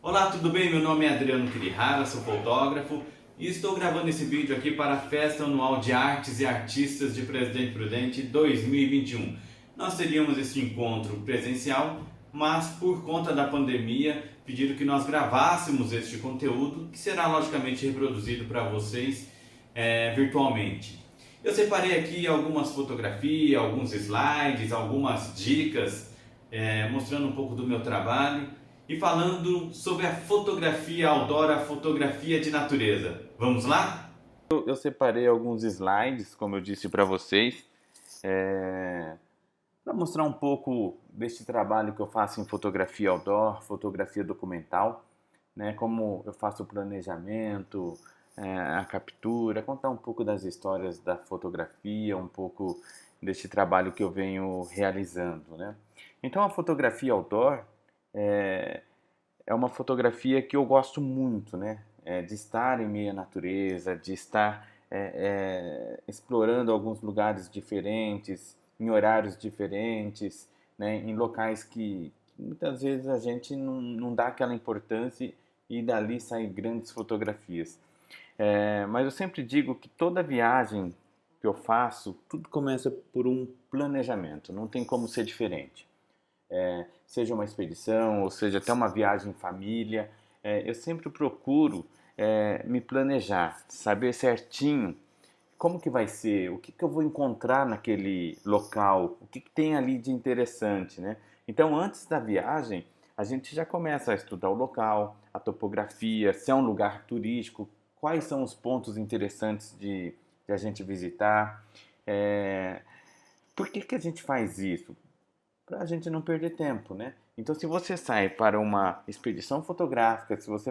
Olá, tudo bem? Meu nome é Adriano Kirihara, sou fotógrafo e estou gravando esse vídeo aqui para a Festa Anual de Artes e Artistas de Presidente Prudente 2021. Nós teríamos esse encontro presencial, mas por conta da pandemia pediram que nós gravássemos este conteúdo, que será logicamente reproduzido para vocês virtualmente. Eu separei aqui algumas fotografias, alguns slides, algumas dicas mostrando um pouco do meu trabalho e falando sobre a fotografia outdoor, a fotografia de natureza. Vamos lá? Eu separei alguns slides, como eu disse para vocês, para mostrar um pouco deste trabalho que eu faço em fotografia outdoor, fotografia documental, né? Como eu faço o planejamento, a captura, contar um pouco das histórias da fotografia, um pouco deste trabalho que eu venho realizando, né? Então a fotografia outdoor é uma fotografia que eu gosto muito, né? De estar em meio à natureza, de estar explorando alguns lugares diferentes, em horários diferentes, né? Em locais que muitas vezes a gente não dá aquela importância e dali saem grandes fotografias. Mas eu sempre digo que toda viagem que eu faço, tudo começa por um planejamento, não tem como ser diferente. Seja uma expedição, ou seja até uma viagem em família, eu sempre procuro me planejar, saber certinho como que vai ser, o que que eu vou encontrar naquele local, o que que tem ali de interessante, né? Então, antes da viagem, a gente já começa a estudar o local, a topografia, se é um lugar turístico, quais são os pontos interessantes de a gente visitar. Por que que a gente faz isso? Para a gente não perder tempo, né? Então, se você sai para uma expedição fotográfica, se você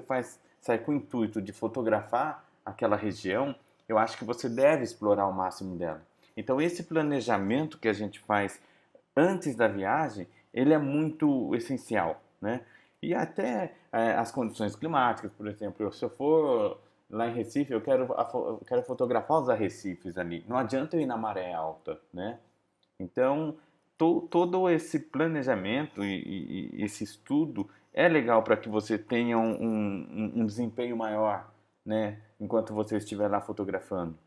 sai com o intuito de fotografar aquela região, eu acho que você deve explorar o máximo dela. Então, esse planejamento que a gente faz antes da viagem, ele é muito essencial, né? E até as condições climáticas, por exemplo, se eu for lá em Recife, eu quero fotografar os arrecifes ali. Não adianta eu ir na maré alta, né? Então, todo esse planejamento e esse estudo é legal para que você tenha um desempenho maior, né, enquanto você estiver lá fotografando.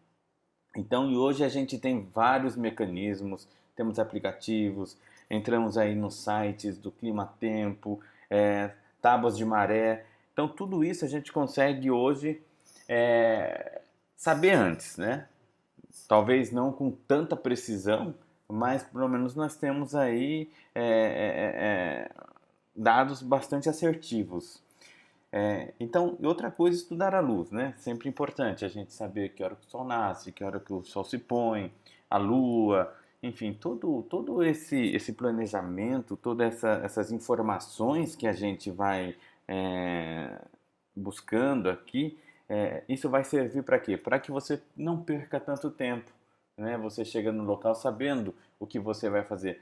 Então, e hoje a gente tem vários mecanismos, temos aplicativos, entramos aí nos sites do Clima Tempo, tábuas de maré. Então, tudo isso a gente consegue hoje saber antes, né? Talvez não com tanta precisão, mas pelo menos nós temos aí dados bastante assertivos. Então, e outra coisa, estudar a luz, né? Sempre importante a gente saber que hora que o sol nasce, que hora que o sol se põe, a lua, enfim, todo esse planejamento, todas essas informações que a gente vai buscando aqui, isso vai servir para quê? Para que você não perca tanto tempo, né? Você chega no local sabendo o que você vai fazer.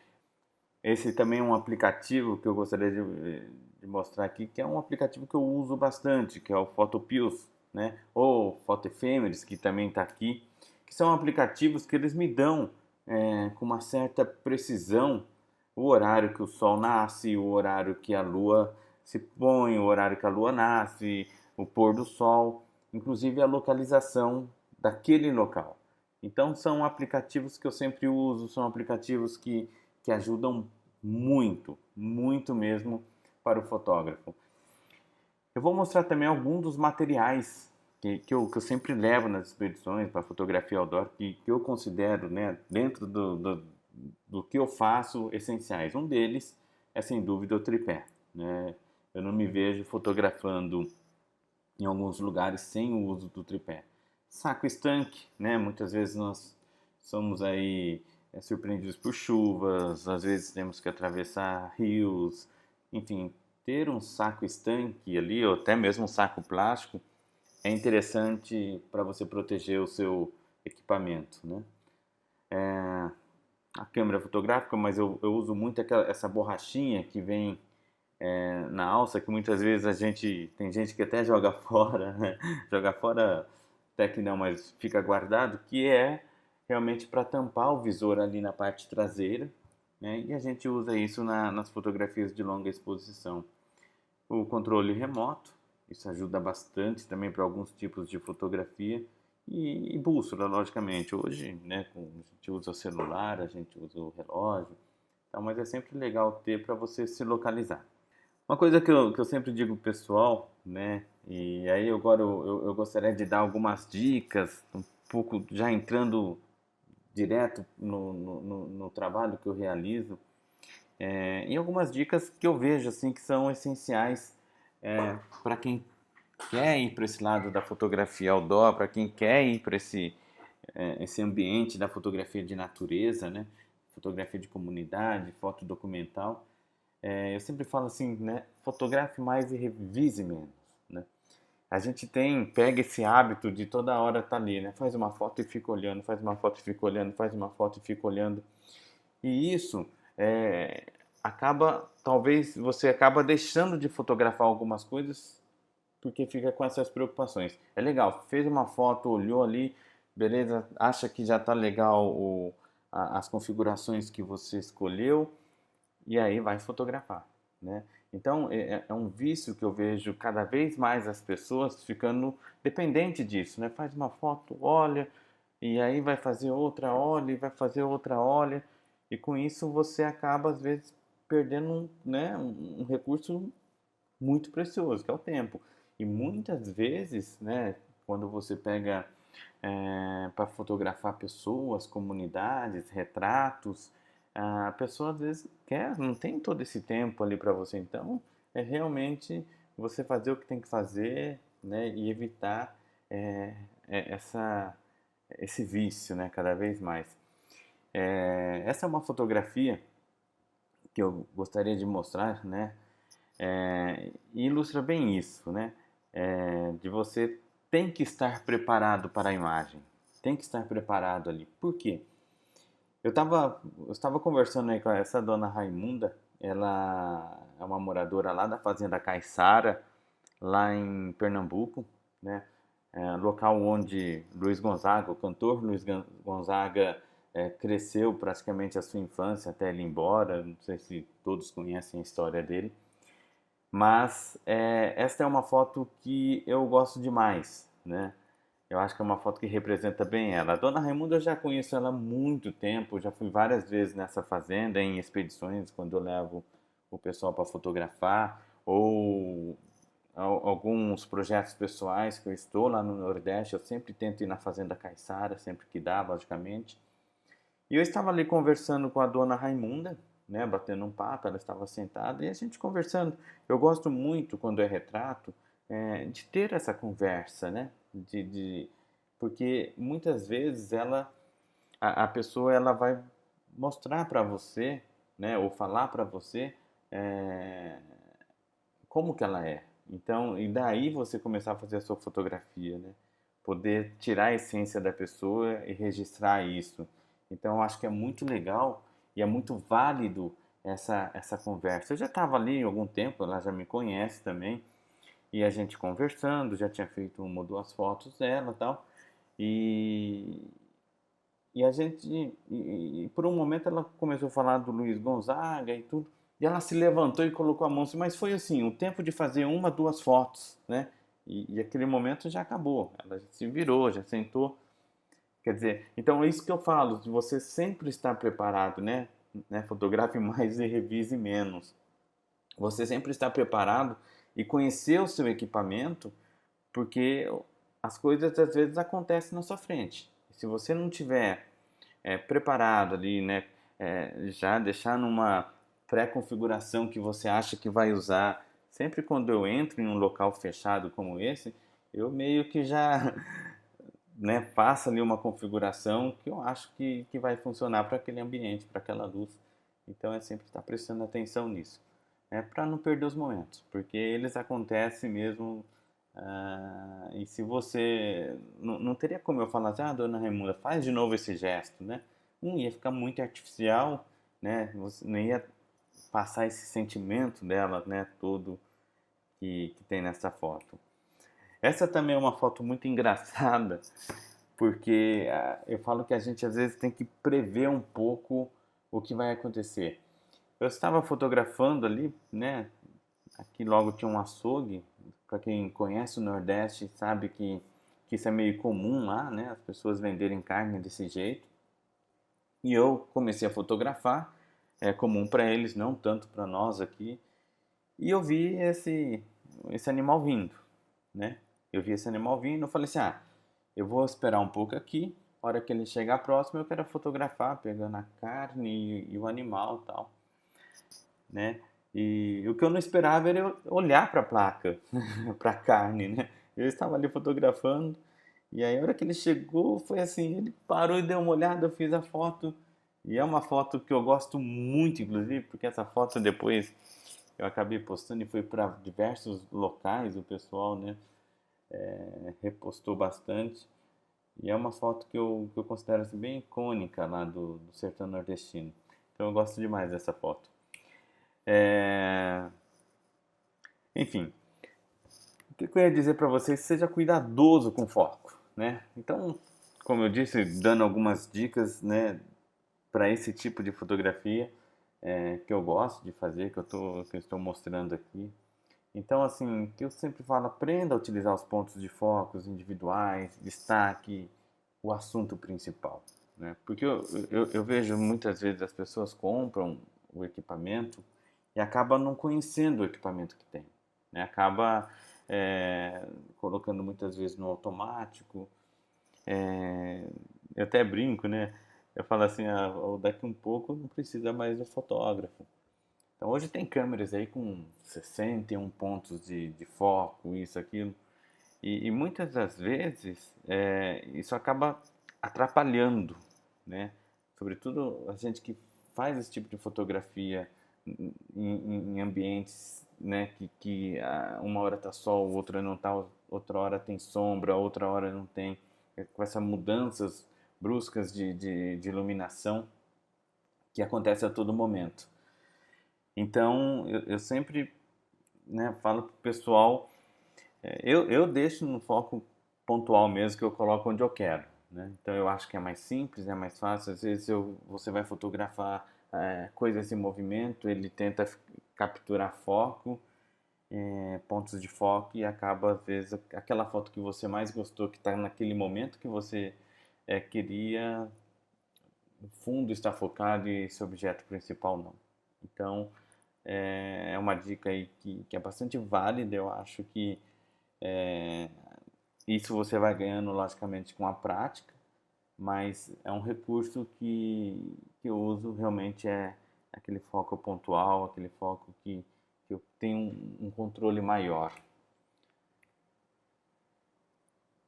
Esse também é um aplicativo que eu gostaria de mostrar aqui, que é um aplicativo que eu uso bastante, que é o Photopills, né? Ou Photo Ephemeris, que também está aqui, que são aplicativos que eles me dão com uma certa precisão o horário que o sol nasce, o horário que a lua se põe, o horário que a lua nasce, o pôr do sol, inclusive a localização daquele local. Então são aplicativos que eu sempre uso, são aplicativos que ajudam muito, muito mesmo para o fotógrafo. Eu vou mostrar também alguns dos materiais que eu sempre levo nas expedições para fotografia outdoor, que eu considero, né, dentro do que eu faço, essenciais. Um deles é sem dúvida o tripé, né? Eu não me vejo fotografando em alguns lugares sem o uso do tripé. Saco estanque, né? Muitas vezes nós somos aí surpreendidos por chuvas, às vezes temos que atravessar rios, enfim, ter um saco estanque ali, ou até mesmo um saco plástico, é interessante para você proteger o seu equipamento, né? A câmera fotográfica, mas eu uso muito essa borrachinha que vem na alça, que muitas vezes tem gente que até joga fora, né? Joga fora até que não, mas fica guardado, que é realmente para tampar o visor ali na parte traseira, né? E a gente usa isso nas fotografias de longa exposição. O controle remoto, isso ajuda bastante também para alguns tipos de fotografia. E bússola, logicamente. Hoje, né, a gente usa o celular, a gente usa o relógio, então, mas é sempre legal ter para você se localizar. Uma coisa que eu sempre digo pro pessoal, né, e aí agora eu gostaria de dar algumas dicas, um pouco já entrando direto no trabalho que eu realizo, e algumas dicas que eu vejo assim que são essenciais para quem quer ir para esse lado da fotografia outdoor, para quem quer ir para esse ambiente da fotografia de natureza, né? Fotografia de comunidade, foto documental. Eu sempre falo assim, né? Fotografe mais e revise menos, né? A gente pega esse hábito de toda hora estar ali, né? Faz uma foto e fica olhando, faz uma foto e fica olhando, faz uma foto e fica olhando. E isso talvez você acaba deixando de fotografar algumas coisas porque fica com essas preocupações. É legal, fez uma foto, olhou ali, beleza, acha que já está legal as configurações que você escolheu e aí vai fotografar, né? Então é um vício que eu vejo cada vez mais as pessoas ficando dependente disso, né? Faz uma foto, olha, e aí vai fazer outra, olha, e vai fazer outra, olha, e com isso você acaba às vezes perdendo, né, um recurso muito precioso, que é o tempo. E muitas vezes, né, quando você pega para fotografar pessoas, comunidades, retratos, a pessoa às vezes não tem todo esse tempo ali para você. Então, é realmente você fazer o que tem que fazer, né, e evitar é, é, essa, esse vício, né, cada vez mais. Essa é uma fotografia que eu gostaria de mostrar, né, e ilustra bem isso, né? De você tem que estar preparado para a imagem, tem que estar preparado ali. Por quê? Eu estava conversando aí com essa dona Raimunda, ela é uma moradora lá da Fazenda Caiçara, lá em Pernambuco, né? Local onde Luiz Gonzaga, o cantor Gonzaga, cresceu praticamente a sua infância até ele ir embora. Não sei se todos conhecem a história dele. Mas esta é uma foto que eu gosto demais, né? Eu acho que é uma foto que representa bem ela. A Dona Raimunda eu já conheço ela há muito tempo, já fui várias vezes nessa fazenda, em expedições, quando eu levo o pessoal para fotografar, ou alguns projetos pessoais que eu estou lá no Nordeste, eu sempre tento ir na Fazenda Caiçara, sempre que dá, logicamente. E eu estava ali conversando com a dona Raimunda, né, batendo um papo, ela estava sentada e a gente conversando. Eu gosto muito, quando é retrato, de ter essa conversa, né? Porque muitas vezes a pessoa ela vai mostrar para você, né, ou falar para você é, como que ela é. Então, e daí você começar a fazer a sua fotografia, né? Poder tirar a essência da pessoa e registrar isso. Então, eu acho que é muito legal e é muito válido essa conversa. Eu já estava ali há algum tempo, ela já me conhece também, e a gente conversando, já tinha feito uma ou duas fotos dela e tal. E, e a gente, e por um momento ela começou a falar do Luiz Gonzaga e tudo. E ela se levantou e colocou a mão assim, mas foi assim, o tempo de fazer uma, duas fotos, né? E aquele momento já acabou. Ela já se virou, já sentou. Quer dizer, então é isso que eu falo, de você sempre estar preparado, né? Fotografe mais e revise menos. Você sempre estar preparado e conhecer o seu equipamento, porque as coisas às vezes acontecem na sua frente. Se você não tiver preparado ali, né? Já deixar numa pré-configuração que você acha que vai usar. Sempre quando eu entro em um local fechado como esse, eu meio que já né, faço ali uma configuração que eu acho que vai funcionar para aquele ambiente, para aquela luz. Então é sempre estar prestando atenção nisso, né, para não perder os momentos, porque eles acontecem mesmo. E se você não teria como eu falar assim, dona Raimunda, faz de novo esse gesto, né? Ia ficar muito artificial, né? Você não ia passar esse sentimento dela, né? Todo que tem nessa foto. Essa também é uma foto muito engraçada, porque eu falo que a gente às vezes tem que prever um pouco o que vai acontecer. Eu estava fotografando ali, né? Aqui logo tinha um açougue. Para quem conhece o Nordeste sabe que isso é meio comum lá, né? As pessoas venderem carne desse jeito. E eu comecei a fotografar, é comum para eles, não tanto para nós aqui. E eu vi esse animal vindo, né? Eu vi esse animal vindo, eu falei assim, eu vou esperar um pouco aqui, a hora que ele chegar próximo eu quero fotografar, pegando a carne e o animal e tal, né? E o que eu não esperava era eu olhar para a placa, para a carne, né? Eu estava ali fotografando, e aí a hora que ele chegou, foi assim, ele parou e deu uma olhada, eu fiz a foto, e é uma foto que eu gosto muito, inclusive, porque essa foto depois eu acabei postando e foi para diversos locais, o pessoal, né, repostou bastante. E é uma foto que eu considero assim, bem icônica lá do sertão nordestino. Então eu gosto demais dessa foto. É, Enfim, o que eu ia dizer para vocês? Seja cuidadoso com o foco, né? Então, como eu disse, dando algumas dicas, né, para esse tipo de fotografia que eu gosto de fazer, que eu estou mostrando aqui. Então, assim, que eu sempre falo, aprenda a utilizar os pontos de focos individuais, destaque o assunto principal, né? Porque eu vejo muitas vezes as pessoas compram o equipamento e acabam não conhecendo o equipamento que tem, né? Acaba colocando muitas vezes no automático. Eu até brinco, né? Eu falo assim, daqui um pouco não precisa mais do fotógrafo. Então hoje tem câmeras aí com 61 pontos de foco, isso, aquilo. E muitas das vezes isso acaba atrapalhando, né? Sobretudo a gente que faz esse tipo de fotografia em ambientes, né, que uma hora tá sol, outra não tá, outra hora tem sombra, outra hora não tem, com essas mudanças bruscas de iluminação que acontece a todo momento. Então eu sempre, né, falo pro pessoal, eu deixo no foco pontual mesmo, que eu coloco onde eu quero, né? Então eu acho que é mais simples, é mais fácil. Às vezes você vai fotografar coisas em movimento, ele tenta capturar foco, pontos de foco e acaba, às vezes, aquela foto que você mais gostou, que está naquele momento que você queria, o fundo está focado e esse objeto principal não. Então é uma dica aí que é bastante válida, eu acho que isso você vai ganhando, logicamente, com a prática, mas é um recurso que eu uso realmente aquele foco pontual, aquele foco que eu tenho um controle maior.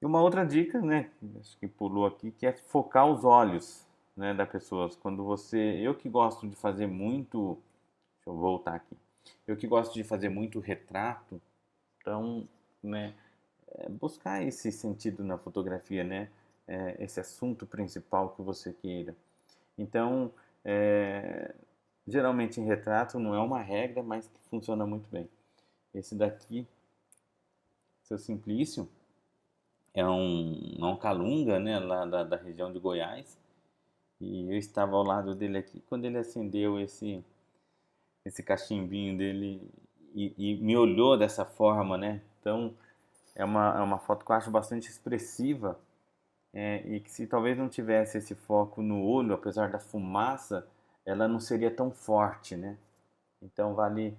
E uma outra dica, né, acho que pulou aqui, que é focar os olhos, né, da pessoa. Quando eu que gosto de fazer muito, deixa eu voltar aqui, eu que gosto de fazer muito retrato, então, né, buscar esse sentido na fotografia, né? Esse assunto principal que você queira. Então, é, geralmente em retrato não é uma regra, mas que funciona muito bem. Esse daqui, seu Simplício, é um calunga, né? Lá da região de Goiás. E eu estava ao lado dele aqui quando ele acendeu esse cachimbinho dele e me olhou dessa forma, né? Então, é uma foto que eu acho bastante expressiva. E que se talvez não tivesse esse foco no olho, apesar da fumaça, ela não seria tão forte, né? Então vale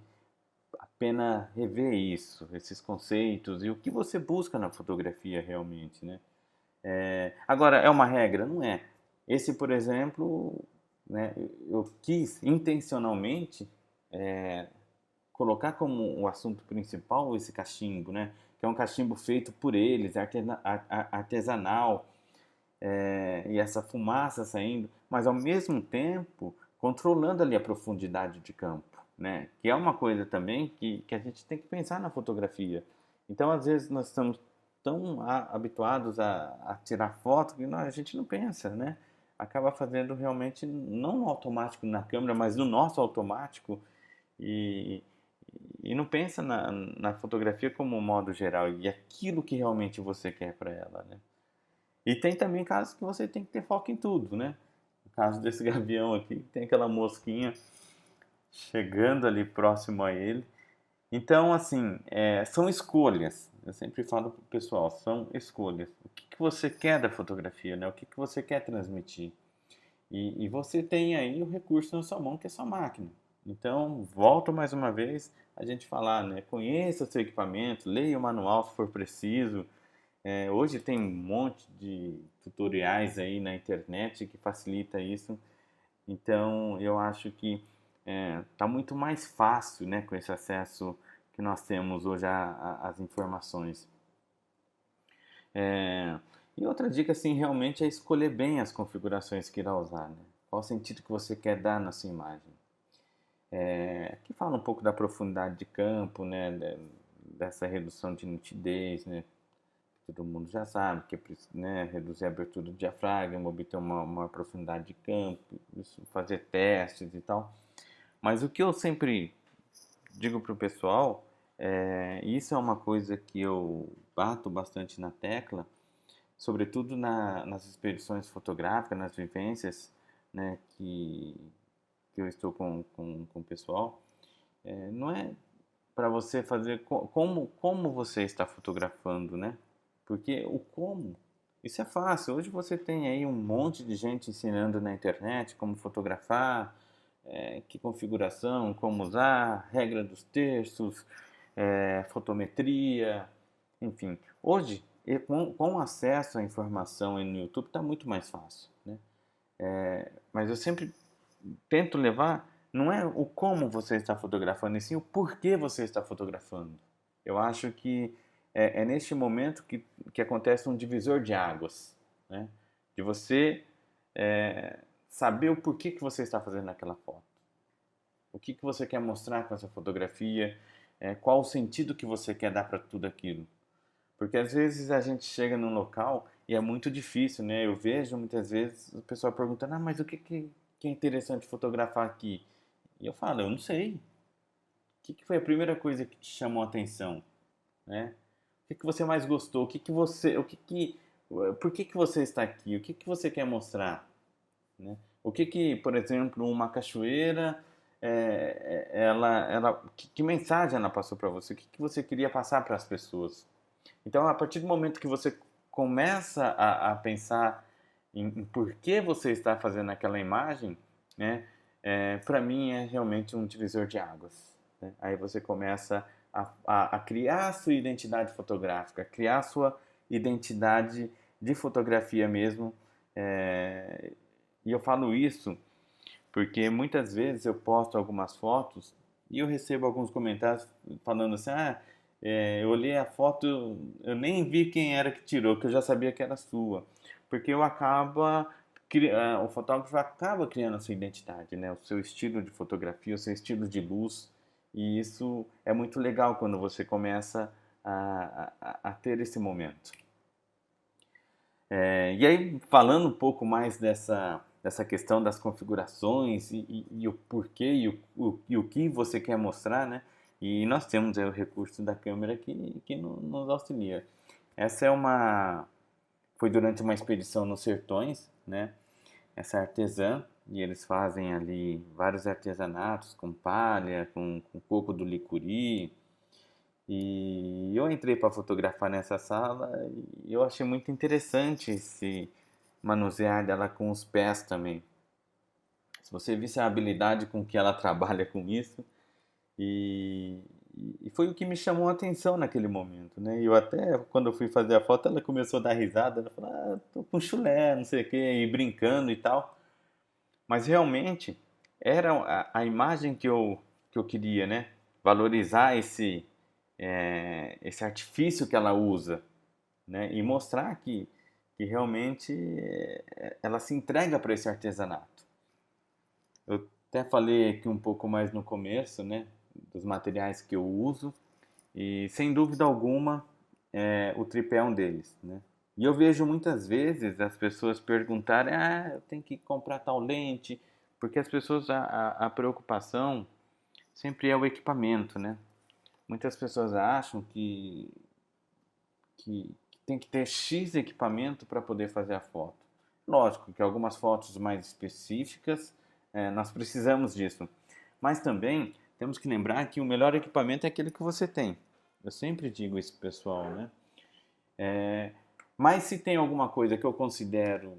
a pena rever isso, esses conceitos e o que você busca na fotografia realmente, né? Agora, é uma regra? Não é. Esse, por exemplo, né, eu quis intencionalmente colocar como o assunto principal esse cachimbo, né? Que é um cachimbo feito por eles, artesanal, e essa fumaça saindo, mas ao mesmo tempo controlando ali a profundidade de campo, né? Que é uma coisa também que a gente tem que pensar na fotografia. Então, às vezes, nós estamos tão habituados a tirar foto que a gente não pensa, né? Acaba fazendo realmente, não no automático na câmera, mas no nosso automático, e, E não pensa na fotografia como um modo geral e aquilo que realmente você quer para ela, né? E tem também casos que você tem que ter foco em tudo, né? No caso desse gavião aqui, tem aquela mosquinha chegando ali próximo a ele. Então, assim, são escolhas. Eu sempre falo pro pessoal, são escolhas. O que que você quer da fotografia, né? O que que você quer transmitir? E você tem aí o recurso na sua mão, que é a sua máquina. Então, volto mais uma vez a gente falar, né? Conheça o seu equipamento, leia o manual se for preciso. Hoje tem um monte de tutoriais aí na internet que facilita isso. Então, eu acho que está muito mais fácil, né, com esse acesso que nós temos hoje às informações. É, e outra dica, assim, realmente é escolher bem as configurações que irá usar, né? Qual o sentido que você quer dar na sua imagem. Aqui fala um pouco da profundidade de campo, né, dessa redução de nitidez, né? Todo mundo já sabe que é preciso, né, reduzir a abertura do diafragma, obter uma maior profundidade de campo, isso, fazer testes e tal. Mas o que eu sempre digo para o pessoal, isso é uma coisa que eu bato bastante na tecla, sobretudo nas expedições fotográficas, nas vivências, né, que eu estou com o pessoal, não é para você fazer como você está fotografando, né? Porque o como, isso é fácil. Hoje você tem aí um monte de gente ensinando na internet como fotografar, que configuração, como usar, regra dos terços, fotometria, enfim. Hoje, com acesso à informação aí no YouTube, está muito mais fácil, né? Mas eu sempre tento levar, não é o como você está fotografando, e sim o porquê você está fotografando. Eu acho que é neste momento que acontece um divisor de águas, né? De você saber o porquê que você está fazendo aquela foto. O que que você quer mostrar com essa fotografia, qual o sentido que você quer dar para tudo aquilo. Porque às vezes a gente chega num local e é muito difícil, né? Eu vejo muitas vezes o pessoal perguntando, mas o que é interessante fotografar aqui? E eu falo, eu não sei. O que foi a primeira coisa que te chamou a atenção, né? O que você mais gostou? Por que você está aqui? O que você quer mostrar, né? Por exemplo, uma cachoeira, que mensagem ela passou para você? O que você queria passar para as pessoas? Então, a partir do momento que você começa a pensar em por que você está fazendo aquela imagem, né, para mim é realmente um divisor de águas, né? Aí você começa a criar a sua identidade fotográfica, criar a sua identidade de fotografia mesmo. E eu falo isso porque muitas vezes eu posto algumas fotos e eu recebo alguns comentários falando assim, eu olhei a foto, eu nem vi quem era que tirou, que eu já sabia que era sua. Porque o fotógrafo acaba criando a sua identidade, né? O seu estilo de fotografia, o seu estilo de luz. E isso é muito legal quando você começa a ter esse momento. E aí, falando um pouco mais dessa questão das configurações e o porquê e o que você quer mostrar, né? E nós temos aí o recurso da câmera que nos auxilia. Essa foi durante uma expedição nos Sertões, né? Essa artesã, e eles fazem ali vários artesanatos com palha, com coco do licuri, e eu entrei para fotografar nessa sala e eu achei muito interessante esse manusear dela com os pés também. Se você visse a habilidade com que ela trabalha com isso, e, e foi o que me chamou a atenção naquele momento, né? E eu até, quando eu fui fazer a foto, ela começou a dar risada, ela falou, tô com chulé, não sei o quê, e brincando e tal. Mas realmente era a imagem que eu queria, né? Valorizar esse artifício que ela usa, né? E mostrar que realmente ela se entrega para esse artesanato. Eu até falei aqui um pouco mais no começo, né? Dos materiais que eu uso e sem dúvida alguma o tripé é um deles, né? E eu vejo muitas vezes as pessoas perguntarem, eu tenho que comprar tal lente, porque as pessoas, a preocupação sempre é o equipamento, né? Muitas pessoas acham que tem que ter X equipamento para poder fazer a foto. Lógico que algumas fotos mais específicas, nós precisamos disso. Mas também temos que lembrar que o melhor equipamento é aquele que você tem. Eu sempre digo isso, pessoal, né? Mas se tem alguma coisa que eu considero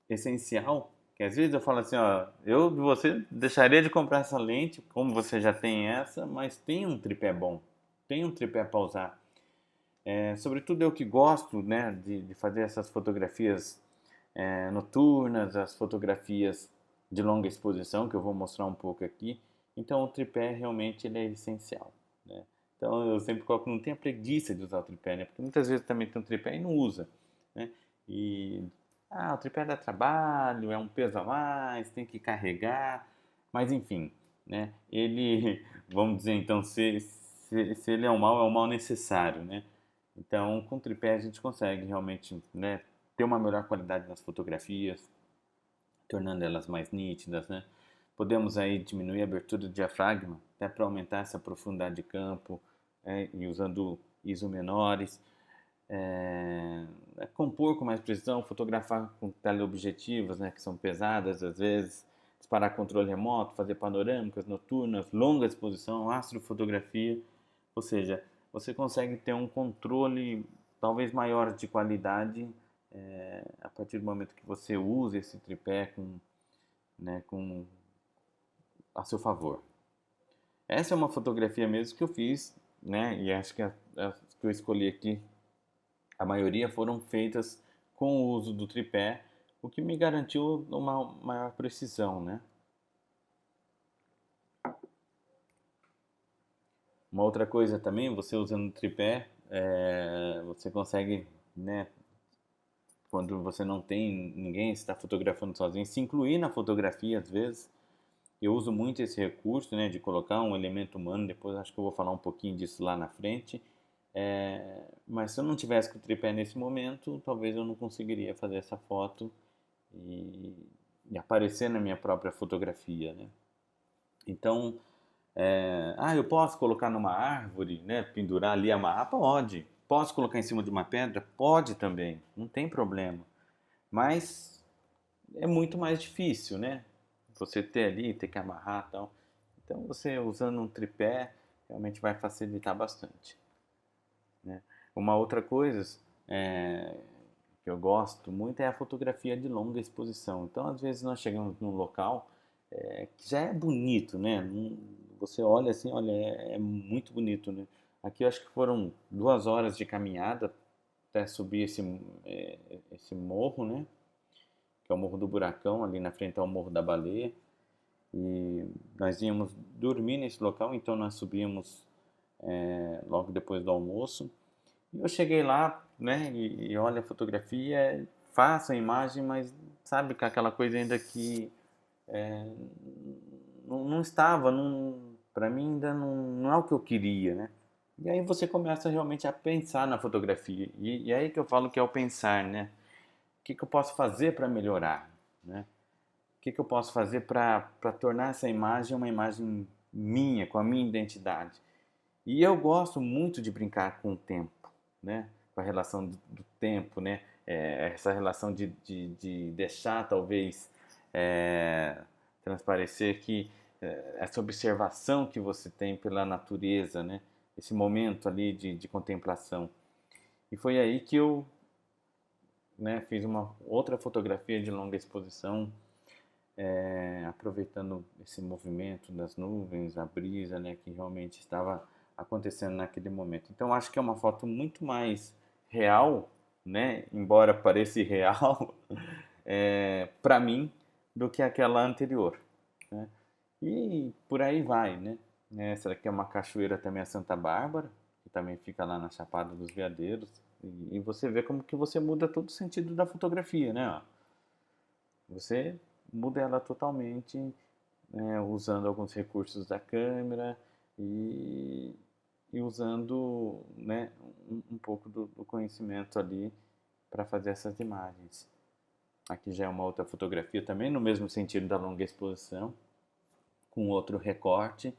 essencial, que às vezes eu falo assim, ó, você deixaria de comprar essa lente, como você já tem essa, mas tem um tripé bom, tem um tripé para usar. Sobretudo eu que gosto, né, de fazer essas fotografias noturnas, as fotografias de longa exposição, que eu vou mostrar um pouco aqui. Então o tripé realmente ele é essencial, né? Então eu sempre coloco, não tenha preguiça de usar o tripé, né? Porque muitas vezes também tem um tripé e não usa, né? E o tripé dá trabalho, é um peso a mais, tem que carregar, mas enfim, né? Ele, vamos dizer então, se ele é um mal necessário, né? Então, com tripé a gente consegue realmente, né, ter uma melhor qualidade nas fotografias, tornando elas mais nítidas, né? Podemos aí diminuir a abertura do diafragma, até para aumentar essa profundidade de campo, e usando ISO menores, compor com mais precisão, fotografar com teleobjetivos, né, que são pesadas às vezes, disparar controle remoto, fazer panorâmicas noturnas, longa exposição, astrofotografia, ou seja, você consegue ter um controle talvez maior de qualidade a partir do momento que você usa esse tripé com a seu favor. Essa é uma fotografia mesmo que eu fiz, né? E acho que as que eu escolhi aqui, a maioria foram feitas com o uso do tripé, o que me garantiu uma maior precisão, né? Uma outra coisa também, você usando o tripé, você consegue, né, quando você não tem ninguém, está fotografando sozinho, se incluir na fotografia às vezes. Eu uso muito esse recurso, né, de colocar um elemento humano, depois acho que eu vou falar um pouquinho disso lá na frente. Mas se eu não tivesse com o tripé nesse momento, talvez eu não conseguiria fazer essa foto e, e aparecer na minha própria fotografia, né? Então, eu posso colocar numa árvore, né, pendurar ali, amarrar? Pode. Posso colocar em cima de uma pedra? Pode também, não tem problema. Mas é muito mais difícil, né? Você ter ali, ter que amarrar e tal. Então, você usando um tripé realmente vai facilitar bastante, né? Uma outra coisa é, que eu gosto muito é a fotografia de longa exposição. Então, às vezes nós chegamos num local que já é bonito, né? Você olha assim, olha, é muito bonito, né? Aqui eu acho que foram 2 horas de caminhada até subir esse morro, né? Que é o Morro do Buracão, ali na frente ao Morro da Baleia. E nós íamos dormir nesse local, então nós subimos logo depois do almoço. E eu cheguei lá, né, e olha a fotografia, faço a imagem, mas sabe com aquela coisa ainda que não estava, para mim ainda não é o que eu queria, né? E aí você começa realmente a pensar na fotografia. E aí que eu falo que é o pensar, né? O que eu posso fazer para melhorar, né? O que eu posso fazer para tornar essa imagem uma imagem minha, com a minha identidade? E eu gosto muito de brincar com o tempo, né? Com a relação do tempo, né? Essa relação de deixar talvez transparecer que essa observação que você tem pela natureza, né? Esse momento ali de contemplação. E foi aí que eu, né, fiz uma outra fotografia de longa exposição, aproveitando esse movimento das nuvens, a brisa, né, que realmente estava acontecendo naquele momento. Então acho que é uma foto muito mais real, né, embora pareça irreal, para mim, do que aquela anterior, né? E por aí vai, né? Essa aqui é uma cachoeira também, a Santa Bárbara, que também fica lá na Chapada dos Veadeiros. E você vê como que você muda todo o sentido da fotografia, né? Ó, você muda ela totalmente, né, usando alguns recursos da câmera e, e usando, né, um pouco do conhecimento ali para fazer essas imagens. Aqui já é uma outra fotografia também, no mesmo sentido da longa exposição, com outro recorte,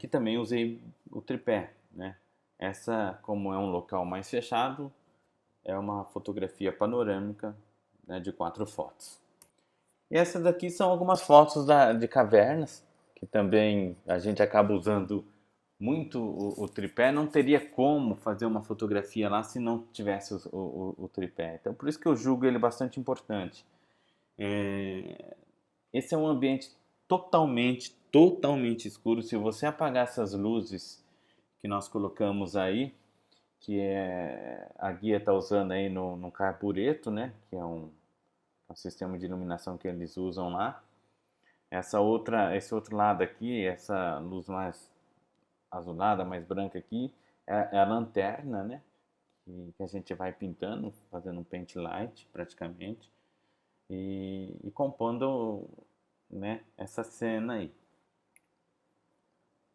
que também usei o tripé, né? Essa, como é um local mais fechado, é uma fotografia panorâmica, né, de 4 fotos. E essas daqui são algumas fotos de cavernas, que também a gente acaba usando muito o tripé. Não teria como fazer uma fotografia lá se não tivesse o tripé. Então, por isso que eu julgo ele bastante importante. Esse é um ambiente totalmente escuro. Se você apagar essas luzes que nós colocamos aí, que a guia está usando aí no carbureto, né? Que é um sistema de iluminação que eles usam lá. Esse outro lado aqui, essa luz mais azulada, mais branca aqui, é a lanterna, né? Que a gente vai pintando, fazendo um paint light praticamente, e compondo, né, essa cena aí.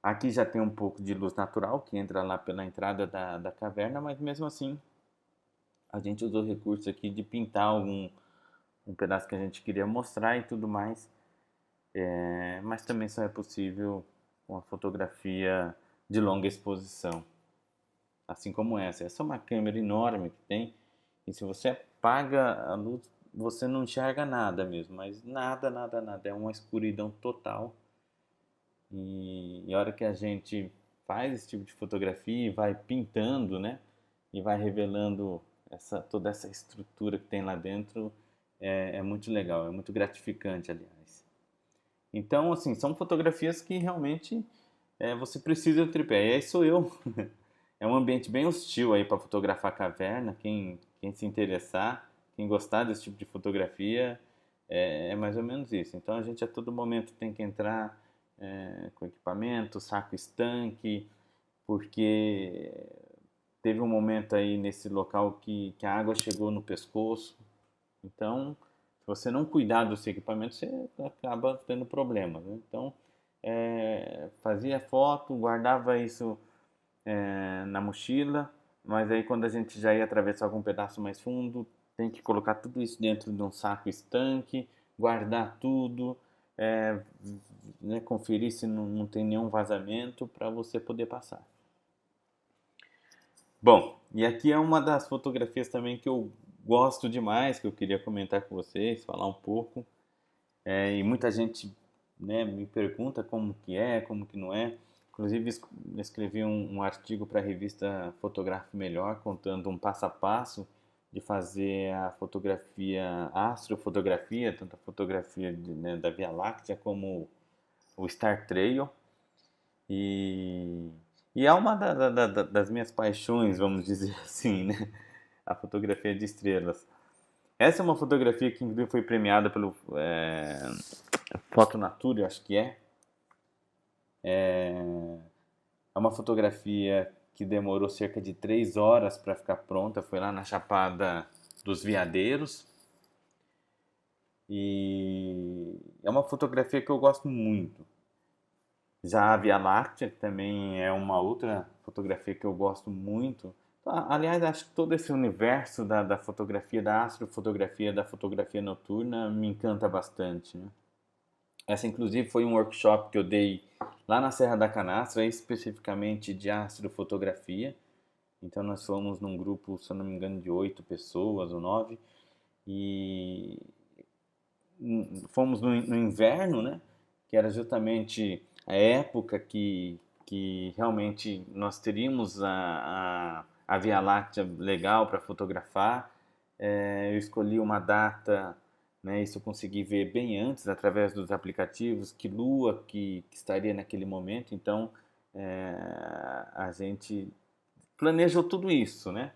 Aqui já tem um pouco de luz natural que entra lá pela entrada da caverna, mas mesmo assim a gente usou o recurso aqui de pintar um pedaço que a gente queria mostrar e tudo mais. Mas também só é possível com a fotografia de longa exposição, assim como essa. Essa é uma câmera enorme que tem, e se você apaga a luz, você não enxerga nada mesmo, mas nada. É uma escuridão total. E a hora que a gente faz esse tipo de fotografia e vai pintando, né? E vai revelando toda essa estrutura que tem lá dentro, é muito legal, é muito gratificante, aliás. Então, assim, são fotografias que realmente você precisa do tripé. E aí sou eu. É um ambiente bem hostil aí para fotografar caverna. Quem se interessar, quem gostar desse tipo de fotografia, é mais ou menos isso. Então a gente a todo momento tem que entrar com equipamento, saco estanque, porque teve um momento aí nesse local que a água chegou no pescoço. Então, se você não cuidar do seu equipamento, você acaba tendo problemas, né? Então, fazia foto, guardava isso na mochila, mas aí quando a gente já ia atravessar algum pedaço mais fundo, tem que colocar tudo isso dentro de um saco estanque, guardar tudo, é, né, conferir se não tem nenhum vazamento para você poder passar. Bom, e aqui é uma das fotografias também que eu gosto demais, que eu queria comentar com vocês, falar um pouco. E muita gente, né, me pergunta como que não é. Inclusive escrevi um artigo para a revista Fotográfico Melhor, contando um passo a passo de fazer a fotografia, a astrofotografia, tanto a fotografia né, da Via Láctea como o Star Trail. E, e é uma das minhas paixões, vamos dizer assim, né? A fotografia de estrelas. Essa é uma fotografia que inclusive foi premiada pelo Fotonature, acho que é. É uma fotografia que demorou cerca de 3 horas para ficar pronta. Foi lá na Chapada dos Veadeiros. E é uma fotografia que eu gosto muito. Já a Via Láctea também é uma outra fotografia que eu gosto muito. Aliás, acho que todo esse universo da fotografia, da astrofotografia, da fotografia noturna me encanta bastante, né? Essa, inclusive, foi um workshop que eu dei lá na Serra da Canastra, especificamente de astrofotografia. Então, nós fomos num grupo, se eu não me engano, de 8 pessoas ou 9. E fomos no inverno, né? Que era justamente a época que realmente nós teríamos a Via Láctea legal para fotografar. Eu escolhi uma data, né, isso eu consegui ver bem antes, através dos aplicativos, que lua que estaria naquele momento. Então, a gente planejou tudo isso, né?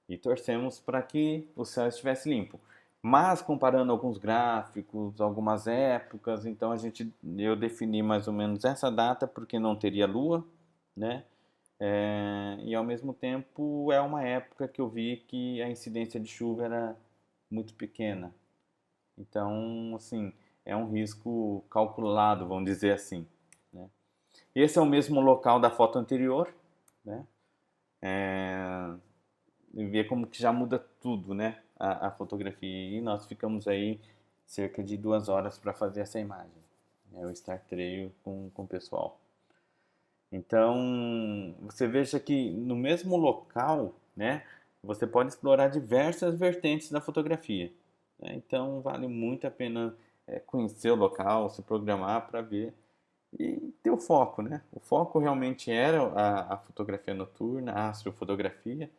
E torcemos para que o céu estivesse limpo. Mas comparando alguns gráficos, algumas épocas, então eu defini mais ou menos essa data porque não teria lua, né? E ao mesmo tempo é uma época que eu vi que a incidência de chuva era muito pequena. Então, assim, é um risco calculado, vamos dizer assim, né? Esse é o mesmo local da foto anterior, né? E ver como que já muda tudo, né? A fotografia. E nós ficamos aí cerca de 2 horas para fazer essa imagem. É o Star Trail com o pessoal. Então, você veja que no mesmo local, né, você pode explorar diversas vertentes da fotografia, né? Então, vale muito a pena conhecer o local, se programar para ver e ter o foco, né? O foco realmente era a fotografia noturna, a astrofotografia,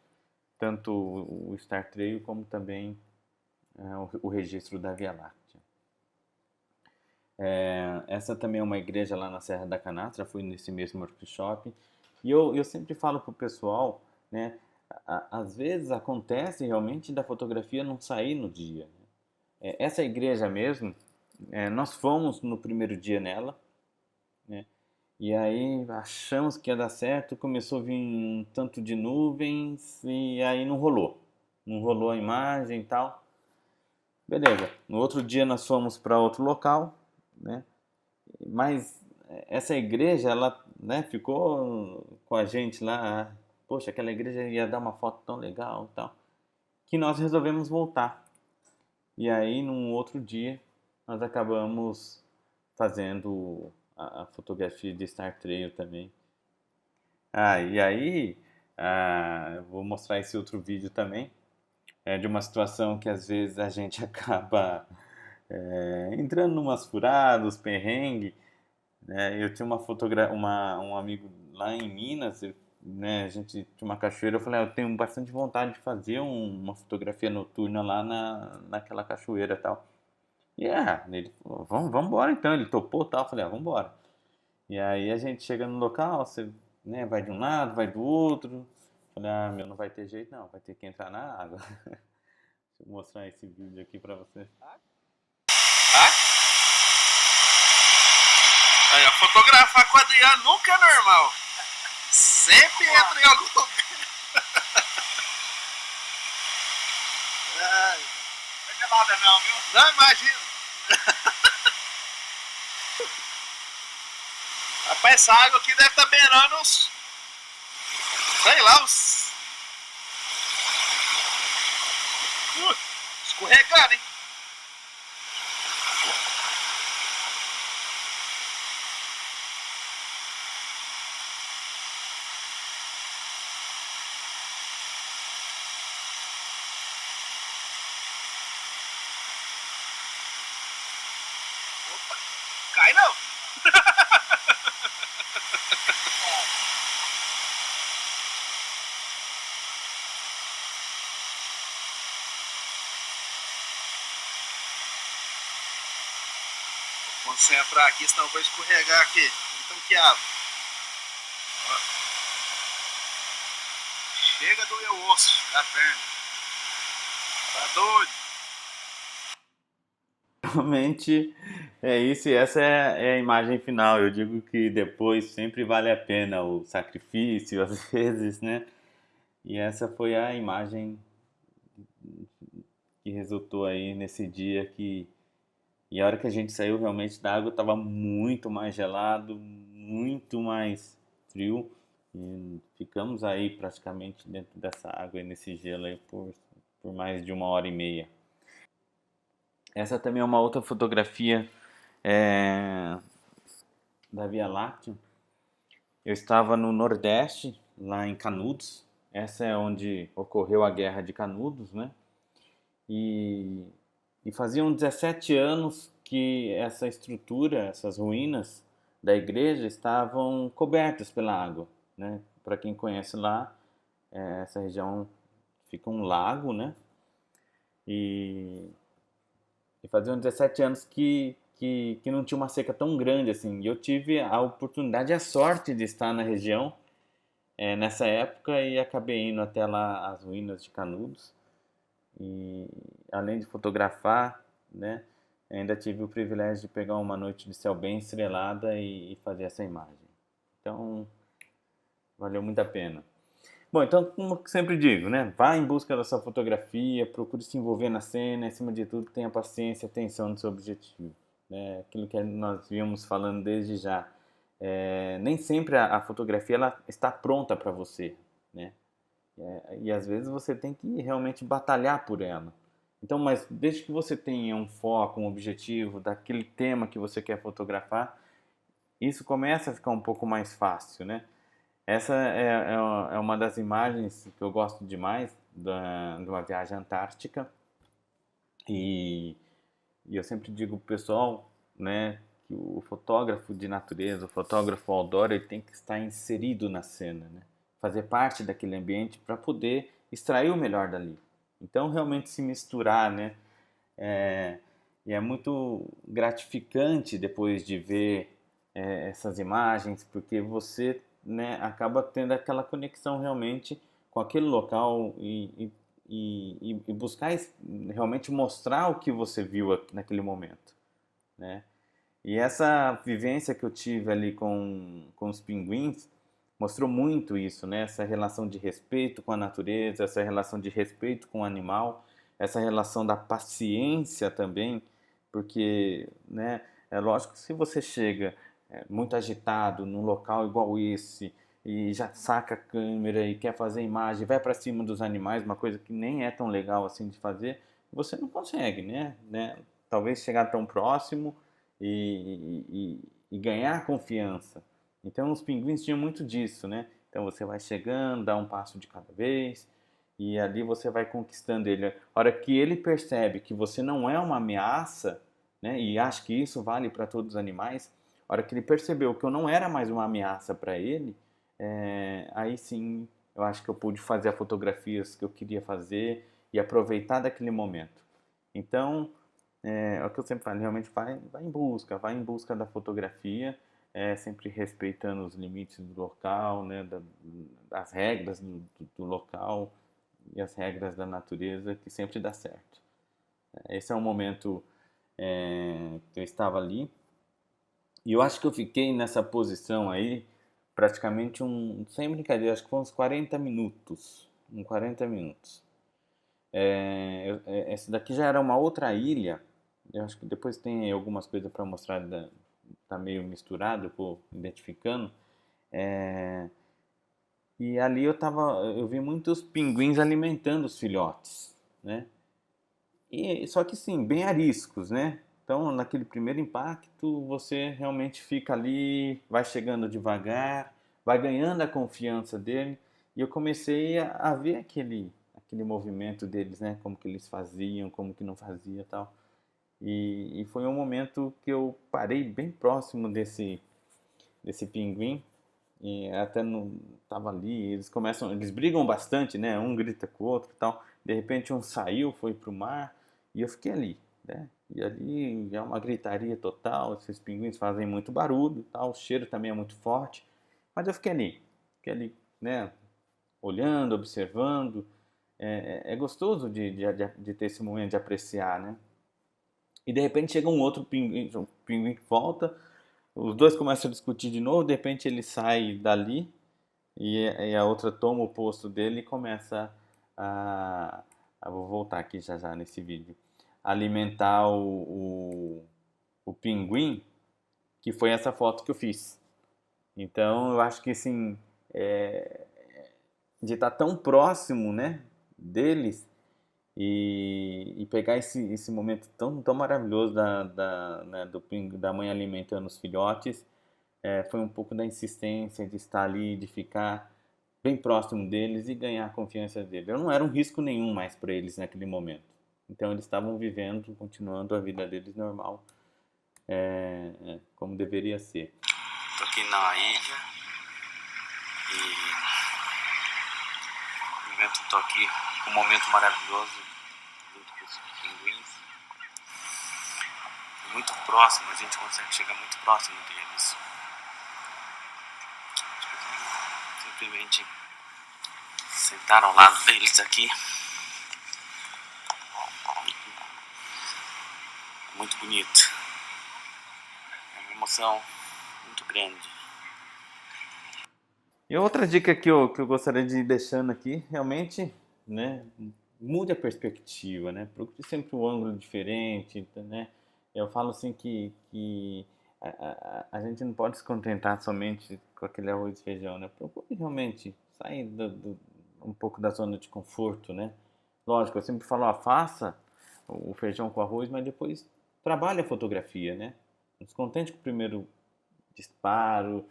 tanto o Star Trail como também o registro da Via Láctea. Essa também é uma igreja lá na Serra da Canastra, fui nesse mesmo workshop. E eu sempre falo pro pessoal, né? Às vezes acontece realmente da fotografia não sair no dia, né? Essa igreja mesmo, nós fomos no primeiro dia nela, né? E aí achamos que ia dar certo, começou a vir um tanto de nuvens e aí não rolou. Não rolou a imagem e tal. Beleza. No outro dia nós fomos para outro local, né? Mas essa igreja, ela, né, ficou com a gente lá. Poxa, aquela igreja ia dar uma foto tão legal e tal, que nós resolvemos voltar. E aí, num outro dia, nós acabamos fazendo a fotografia de Star Trail também. E aí, eu vou mostrar esse outro vídeo também. É de uma situação que às vezes a gente acaba entrando numas furadas, perrengue. Eu tinha um amigo lá em Minas, né, a gente tinha uma cachoeira, eu falei, eu tenho bastante vontade de fazer uma fotografia noturna lá naquela cachoeira e tal. E ele falou, vamos embora então, ele topou e tal, eu falei, vamos embora. E aí a gente chega no local, você, né, vai de um lado, vai do outro. Eu falei, meu, não vai ter jeito não, vai ter que entrar na água. Deixa eu mostrar esse vídeo aqui pra você. Tá? Aí, ó, fotografar com o Adriano nunca é normal. Sempre entra em algum lugar. Não é nada não, viu? Não, imagina. Rapaz, essa água aqui deve estar beirando uns... sei lá, uns... escorregando, hein? Opa, cai não. Vou concentrar aqui, senão eu vou escorregar aqui. Então que abre. Chega do meu osso da perna. Tá doido? Realmente é isso, e essa é a imagem final. Eu digo que depois sempre vale a pena o sacrifício, às vezes, né? E essa foi a imagem que resultou aí nesse dia que. E a hora que a gente saiu realmente da água estava muito mais gelado, muito mais frio. E ficamos aí praticamente dentro dessa água e nesse gelo aí por mais de 1 hora e meia. Essa também é uma outra fotografia é, da Via Láctea. Eu estava no Nordeste, lá em Canudos. Essa é onde ocorreu a Guerra de Canudos, né? E, e faziam 17 anos que essa estrutura, essas ruínas da igreja estavam cobertas pela água, né? Para quem conhece lá, essa região fica um lago, né? E, e faziam 17 anos que não tinha uma seca tão grande assim. E eu tive a oportunidade e a sorte de estar na região nessa época e acabei indo até lá as ruínas de Canudos. E além de fotografar, né, ainda tive o privilégio de pegar uma noite de céu bem estrelada e fazer essa imagem. Então, valeu muito a pena. Bom, então, como sempre digo, né, vá em busca da sua fotografia, procure se envolver na cena, acima de tudo, tenha paciência e atenção no seu objetivo. Né? Aquilo que nós víamos falando desde já. Nem sempre a fotografia ela está pronta para você, né? E às vezes você tem que realmente batalhar por ela. Então, mas desde que você tenha um foco, um objetivo daquele tema que você quer fotografar, isso começa a ficar um pouco mais fácil, né? Essa é uma das imagens que eu gosto demais de uma viagem antártica e, e eu sempre digo pro pessoal, né, que o fotógrafo de natureza, o fotógrafo outdoor, ele tem que estar inserido na cena, né? Fazer parte daquele ambiente para poder extrair o melhor dali. Então, realmente se misturar, né? É, e é muito gratificante depois de ver essas imagens, porque você, né, acaba tendo aquela conexão realmente com aquele local e buscar realmente mostrar o que você viu naquele momento, né? E essa vivência que eu tive ali com os pinguins mostrou muito isso, né? Essa relação de respeito com a natureza, essa relação de respeito com o animal, essa relação da paciência também, porque, né, é lógico que se você chega muito agitado num local igual esse e já saca a câmera e quer fazer imagem, vai para cima dos animais, uma coisa que nem é tão legal assim de fazer, você não consegue, né? Talvez chegar tão próximo e ganhar confiança. Então os pinguins tinham muito disso, né? Então você vai chegando, dá um passo de cada vez e ali você vai conquistando ele. A hora que ele percebe que você não é uma ameaça, né? E acho que isso vale para todos os animais. A hora que ele percebeu que eu não era mais uma ameaça para ele, aí sim eu acho que eu pude fazer as fotografias que eu queria fazer e aproveitar daquele momento. Então, é o que eu sempre falo, realmente vai em busca da fotografia, sempre respeitando os limites do local, né, das regras do local e as regras da natureza, que sempre dá certo. Esse é um momento que eu estava ali, e eu acho que eu fiquei nessa posição aí praticamente sem brincadeira, acho que foi uns 40 minutos, 40 minutos. Essa daqui já era uma outra ilha. Eu acho que depois tem algumas coisas para mostrar, tá meio misturado, eu vou identificando. É, e ali eu vi muitos pinguins alimentando os filhotes, né? E só que sim, bem ariscos, né? Então, naquele primeiro impacto, você realmente fica ali, vai chegando devagar, vai ganhando a confiança dele. E eu comecei a ver aquele movimento deles, né? Como que eles faziam, como que não fazia e tal. E foi um momento que eu parei bem próximo desse pinguim. E até não tava ali, eles brigam bastante, né? Um grita com o outro e tal. De repente um saiu, foi pro mar e eu fiquei ali, né? E ali é uma gritaria total, esses pinguins fazem muito barulho, e tal, o cheiro também é muito forte. Mas eu fiquei ali, né? Olhando, observando. É gostoso de ter esse momento de apreciar, né? E de repente chega um pinguim que volta, os dois começam a discutir de novo, de repente ele sai dali e a outra toma o posto dele e começa a, vou voltar aqui já já nesse vídeo, alimentar o pinguim, que foi essa foto que eu fiz. Então eu acho que assim, é, de estar tão próximo, né, deles e pegar esse momento tão maravilhoso né, da mãe alimentando os filhotes, foi um pouco da insistência de estar ali, de ficar bem próximo deles e ganhar a confiança deles. Eu não era um risco nenhum mais para eles naquele momento. Então eles estavam vivendo, continuando a vida deles normal, como deveria ser. Tô aqui na ilha e tô aqui com um momento maravilhoso junto com os pinguins. Muito próximo, a gente consegue chegar muito próximo deles. Simplesmente sentar ao lado deles aqui. Muito bonito. É uma emoção muito grande. E outra dica que eu gostaria de ir deixando aqui, realmente, né, mude a perspectiva, né? Procure sempre um ângulo diferente, né? Eu falo assim que a gente não pode se contentar somente com aquele arroz e feijão, né? Procure realmente sair um pouco da zona de conforto, né? Lógico, eu sempre falo, faça o feijão com arroz, mas depois trabalha a fotografia, né? Não se contente com o primeiro disparo,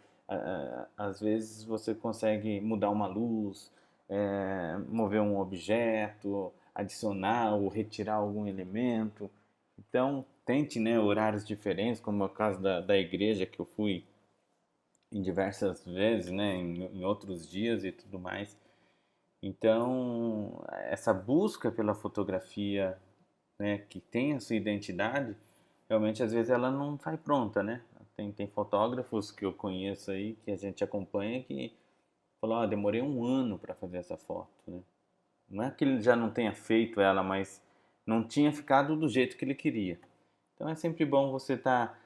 às vezes você consegue mudar uma luz, mover um objeto, adicionar ou retirar algum elemento. Então, tente, né, horários diferentes, como é o caso da igreja que eu fui em diversas vezes, né, em outros dias e tudo mais. Então, essa busca pela fotografia, né, que tem a sua identidade, realmente às vezes ela não sai pronta, né? Tem fotógrafos que eu conheço aí, que a gente acompanha, que falou, ah, demorei um ano para fazer essa foto, né? Não é que ele já não tenha feito ela, mas não tinha ficado do jeito que ele queria. Então é sempre bom você estar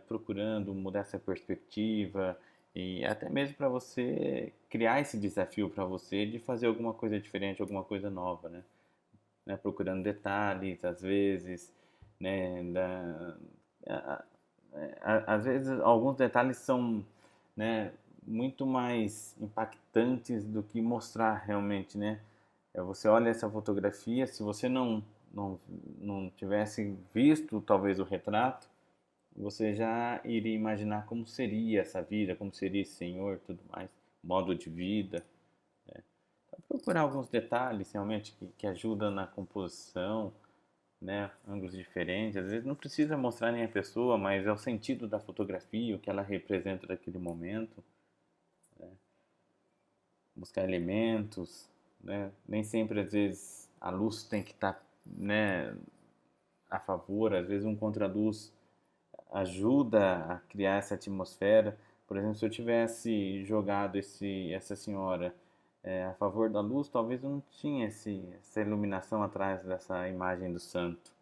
procurando mudar essa perspectiva e até mesmo para você criar esse desafio para você de fazer alguma coisa diferente, alguma coisa nova, né? Procurando detalhes, às vezes, né? Às vezes alguns detalhes são, né, muito mais impactantes do que mostrar realmente, né? Você olha essa fotografia, se você não, não tivesse visto talvez o retrato, você já iria imaginar como seria essa vida, como seria esse senhor, tudo mais, modo de vida. Né? Então, procurar alguns detalhes realmente que ajudam na composição, né? Ângulos diferentes. Às vezes não precisa mostrar nem a pessoa, mas é o sentido da fotografia, o que ela representa naquele momento. Né? Buscar elementos, né? Nem sempre, às vezes, a luz tem que estar, né, a favor. Às vezes um contraluz ajuda a criar essa atmosfera. Por exemplo, se eu tivesse jogado essa senhora a favor da luz, talvez eu não tinha essa iluminação atrás dessa imagem do santo.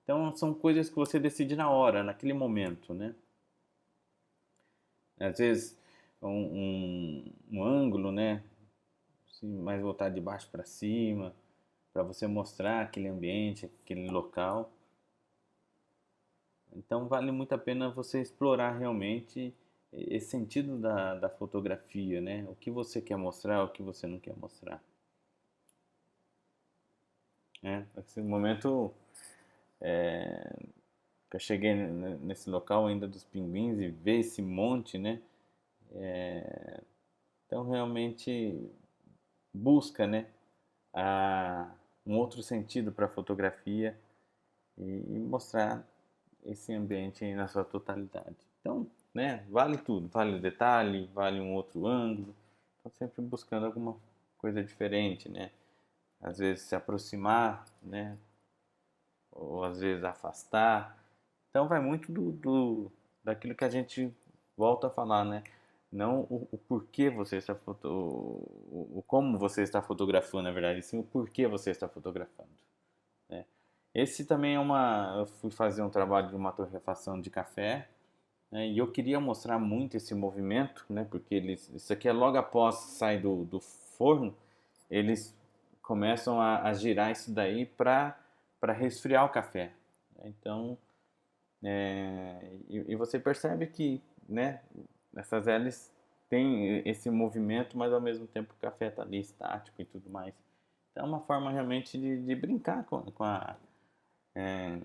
Então, são coisas que você decide na hora, naquele momento, né? Às vezes, um ângulo, né? Assim, mais voltado de baixo para cima, para você mostrar aquele ambiente, aquele local. Então, vale muito a pena você explorar realmente esse sentido da fotografia, né? O que você quer mostrar, o que você não quer mostrar. Né? Esse momento que eu cheguei nesse local ainda dos pinguins e ver esse monte, né? Então realmente busca, né? Um outro sentido para a fotografia e mostrar esse ambiente aí na sua totalidade. Então, né? Vale tudo, vale o detalhe, vale um outro ângulo. Estou sempre buscando alguma coisa diferente, né? Às vezes se aproximar, né? Ou às vezes afastar. Então vai muito daquilo que a gente volta a falar, né? Não o porquê você está o como você está fotografando, na verdade, sim o porquê você está fotografando. Né? Esse também eu fui fazer um trabalho de uma torrefação de café, né? E eu queria mostrar muito esse movimento, né? Porque isso aqui é logo após sair do forno, eles começam a girar isso daí para resfriar o café. Então e você percebe que, né, essas hélices têm esse movimento, mas ao mesmo tempo o café está ali estático e tudo mais. Então é uma forma realmente de brincar é,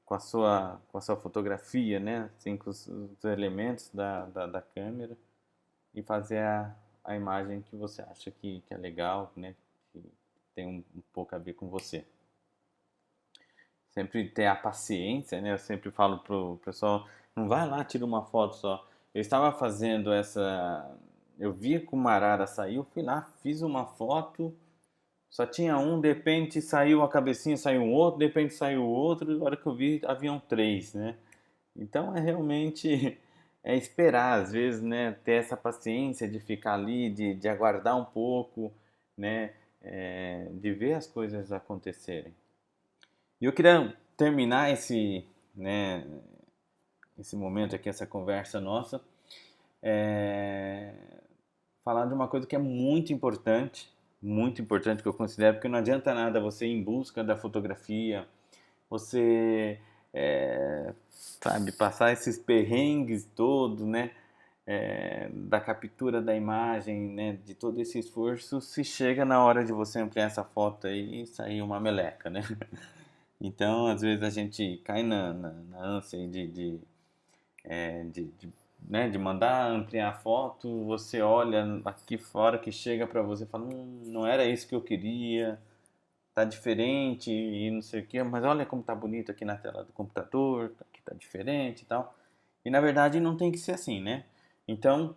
com a sua fotografia, né? Assim, com os elementos da câmera e fazer a imagem que você acha que é legal, né? Que tem um pouco a ver com você. Sempre ter a paciência, né? Eu sempre falo pro pessoal, não vai lá, tira uma foto só. Eu estava fazendo eu vi que uma arara saiu, fui lá, fiz uma foto, só tinha um, de repente saiu a cabecinha, saiu um outro, de repente saiu outro, e na hora que eu vi, haviam três, né? Então é realmente esperar, às vezes, né? Ter essa paciência de ficar ali, de aguardar um pouco, né? De ver as coisas acontecerem. E eu queria terminar né, esse momento aqui, essa conversa nossa, é, falar de uma coisa que é muito importante que eu considero, porque não adianta nada você ir em busca da fotografia, você, sabe, passar esses perrengues todos, né, da captura da imagem, né, de todo esse esforço, se chega na hora de você ampliar essa foto aí e sair uma meleca, né? Então, às vezes a gente cai na ânsia aí de mandar ampliar a foto, você olha aqui fora que chega para você e fala, não era isso que eu queria, tá diferente e não sei o que, mas olha como tá bonito aqui na tela do computador, aqui tá diferente e tal. E na verdade não tem que ser assim, né? Então,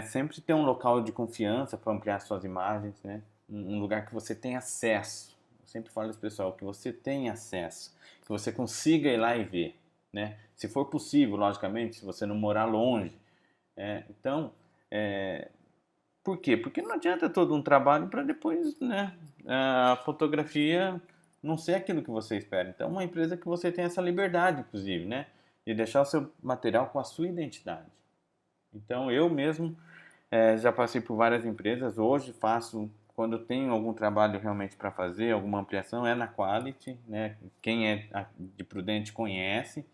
sempre ter um local de confiança para ampliar suas imagens, né? Um lugar que você tem acesso. Eu sempre falo isso, pessoal, que você tem acesso, que você consiga ir lá e ver, né? Se for possível, logicamente, se você não morar longe. Então, é, por quê? Porque não adianta todo um trabalho para depois, né, a fotografia não ser aquilo que você espera. Então, uma empresa que você tem essa liberdade, inclusive, né, de deixar o seu material com a sua identidade. Então, eu mesmo já passei por várias empresas. Hoje faço, quando eu tenho algum trabalho realmente para fazer, alguma ampliação, é na Quality, né? Quem é de Prudente conhece,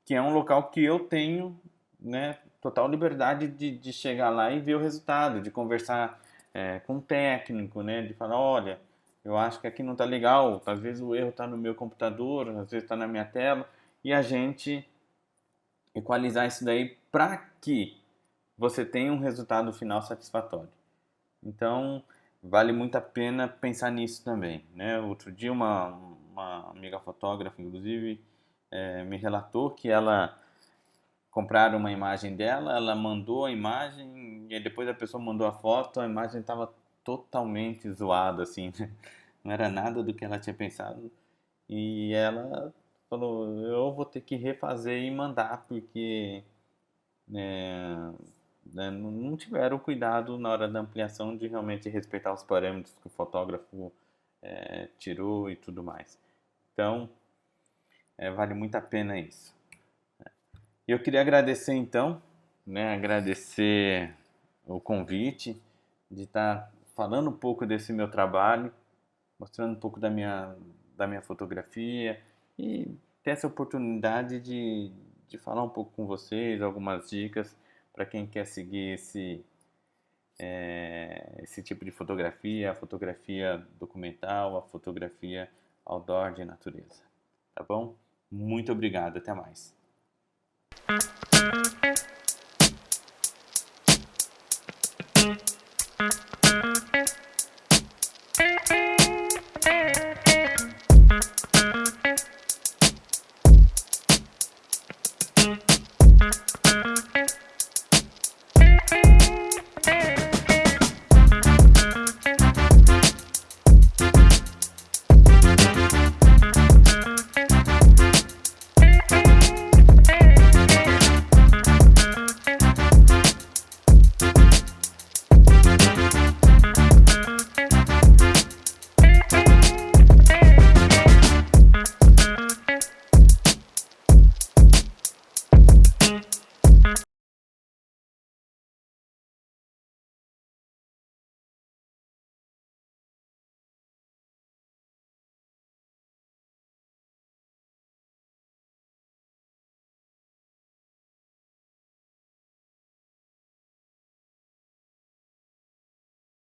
que é um local que eu tenho, né, total liberdade de chegar lá e ver o resultado, de conversar com o técnico, né, de falar, olha, eu acho que aqui não está legal, às vezes o erro está no meu computador, às vezes está na minha tela, e a gente equalizar isso daí para que você tenha um resultado final satisfatório. Então, vale muito a pena pensar nisso também, né? Outro dia uma amiga fotógrafa, inclusive, me relatou que ela compraram uma imagem dela, ela mandou a imagem e aí depois a pessoa mandou a foto, a imagem estava totalmente zoada, assim, né? Não era nada do que ela tinha pensado. E ela falou, eu vou ter que refazer e mandar, porque não tiveram cuidado na hora da ampliação de realmente respeitar os parâmetros que o fotógrafo tirou e tudo mais. Então, vale muito a pena isso. E eu queria agradecer então, né, agradecer o convite de estar falando um pouco desse meu trabalho, mostrando um pouco da minha fotografia e ter essa oportunidade de falar um pouco com vocês, algumas dicas para quem quer seguir esse tipo de fotografia, a fotografia documental, a fotografia outdoor de natureza. Tá bom? Muito obrigado, até mais.